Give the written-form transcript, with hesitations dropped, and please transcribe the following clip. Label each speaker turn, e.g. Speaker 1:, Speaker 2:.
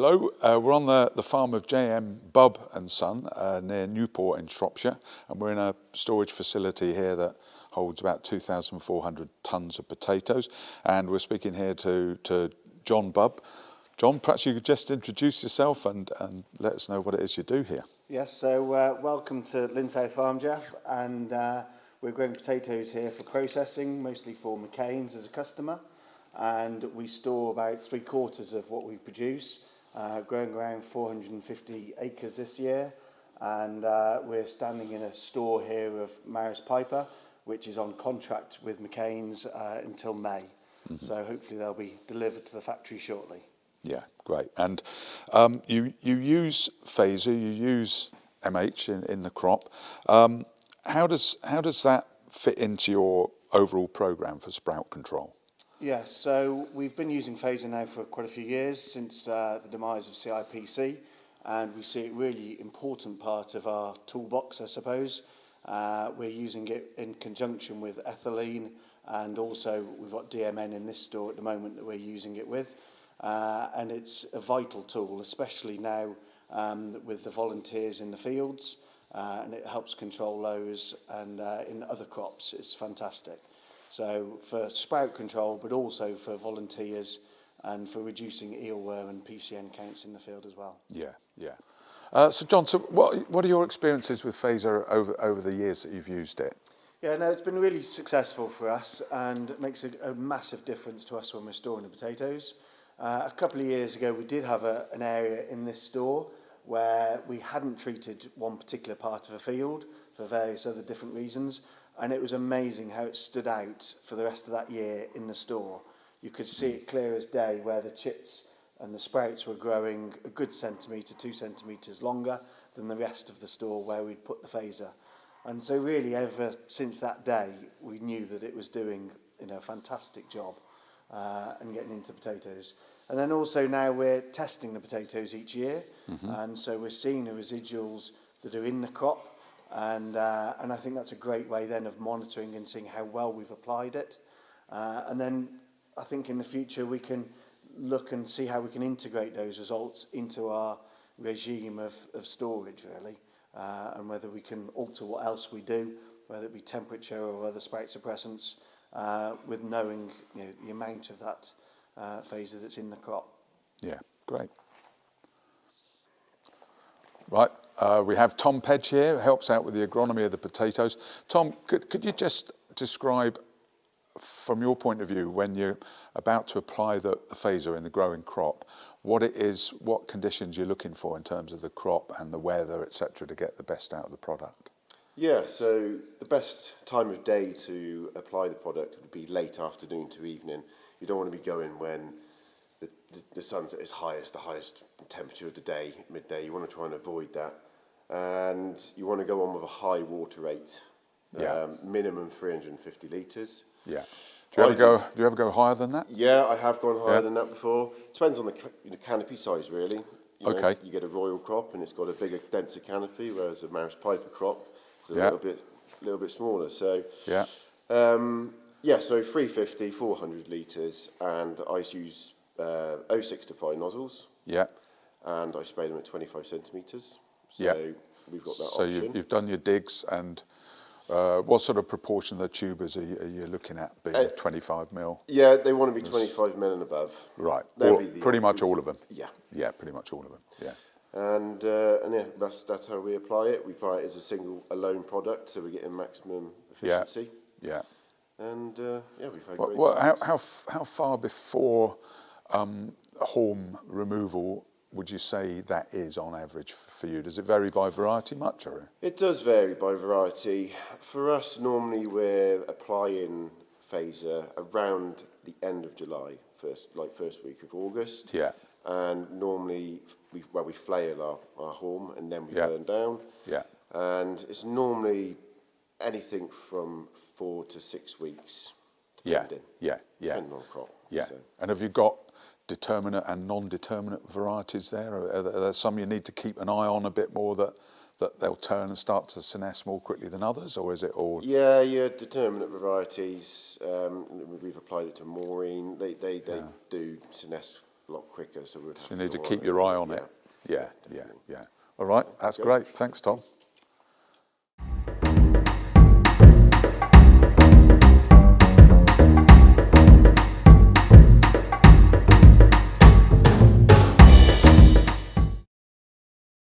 Speaker 1: Hello, we're on the farm of J.M. Bubb and Son near Newport in Shropshire, and we're in a storage facility here that holds about 2,400 tonnes of potatoes, and we're speaking here to John Bubb. John, perhaps you could just introduce yourself and let us know what it is you do here.
Speaker 2: Yes, so welcome to Lindai Farm, Jeff, and we're growing potatoes here for processing, mostly for McCain's as a customer, and we store about 3/4 of what we produce, growing around 450 acres this year, and we're standing in a store here of Maris Piper, which is on contract with McCain's until May, so hopefully they'll be delivered to the factory shortly.
Speaker 1: Yeah, great. And you use FAZOR, you use MH in the crop. How does that fit into your overall programme for sprout control?
Speaker 2: Yes, so we've been using FAZOR now for quite a few years, since the demise of CIPC, and we see it really important part of our toolbox, I suppose. We're using it in conjunction with ethylene, and also we've got DMN in this store at the moment that we're using it with. And it's a vital tool, especially now with the volunteers in the fields, and it helps control those, and in other crops it's fantastic. So for sprout control, but also for volunteers and for reducing eelworm and PCN counts in the field as well.
Speaker 1: Yeah, yeah. So John, what are your experiences with FAZOR over the years that you've used it?
Speaker 2: Yeah, no, it's been really successful for us, and it makes a massive difference to us when we're storing the potatoes. A couple of years ago, we did have an area in this store where we hadn't treated one particular part of a field for various other different reasons, and it was amazing how it stood out for the rest of that year in the store. You could see it clear as day where the chits and the sprouts were growing a good centimetre, 2 centimetres longer than the rest of the store where we'd put the FAZOR. And so really ever since that day, we knew that it was doing a fantastic job and getting into potatoes. And then also now we're testing the potatoes each year, and so we're seeing the residuals that are in the crop, and I think that's a great way then of monitoring and seeing how well we've applied it. And then I think in the future we can look and see how we can integrate those results into our regime of storage, really, and whether we can alter what else we do, whether it be temperature or other sprout suppressants, with knowing the amount of that FAZOR that's in the crop.
Speaker 1: Yeah, great. Right, we have Tom Pedge here, who helps out with the agronomy of the potatoes. Tom, could you just describe, from your point of view, when you're about to apply the FAZOR in the growing crop, what it is, what conditions you're looking for in terms of the crop and the weather, etc., to get the best out of the product?
Speaker 3: Yeah, so the best time of day to apply the product would be late afternoon to evening. You don't want to be going when the sun's at its highest, the highest temperature of the day, midday. You want to try and avoid that. And you want to go on with a high water rate, minimum 350 litres.
Speaker 1: Yeah. Do you ever go higher than that?
Speaker 3: Yeah, I have gone higher than that before. Depends on the canopy size, really. You get a royal crop and it's got a bigger, denser canopy, whereas a Maris Piper crop is a little bit smaller. So so 350, 400 litres, and I use 0.6 to 5 nozzles. Yeah. And I spray them at 25 centimetres. So we've got that option.
Speaker 1: So you've done your digs, and what sort of proportion of the tubers are you looking at being 25 mil?
Speaker 3: Yeah, they want to be 25 mil and above.
Speaker 1: Right. Pretty much all of them. Yeah. Yeah, pretty much all of them. Yeah.
Speaker 3: And that's how we apply it. We apply it as a lone product, so we're getting maximum efficiency.
Speaker 1: Yeah.
Speaker 3: And we've had great results.
Speaker 1: How far before haulm removal would you say that is on average for you? Does it vary by variety much? Or?
Speaker 3: It does vary by variety. For us, normally we're applying FAZOR around the end of July, first week of August. Yeah. And normally we flail our haulm and then we burn down. Yeah. And it's normally anything from 4 to 6 weeks, depending. Depending on crop. Yeah. So.
Speaker 1: And have you got determinate and non-determinate varieties there? Are there some you need to keep an eye on a bit more that they'll turn and start to senesce more quickly than others, or is it all?
Speaker 3: Yeah, determinate varieties. We've applied it to Maureen. They do senesce a lot quicker. So we'd have
Speaker 1: You need to
Speaker 3: go
Speaker 1: keep
Speaker 3: on
Speaker 1: your
Speaker 3: it.
Speaker 1: eye on it. Yeah.
Speaker 3: definitely.
Speaker 1: All right, that's great. Thanks, Tom.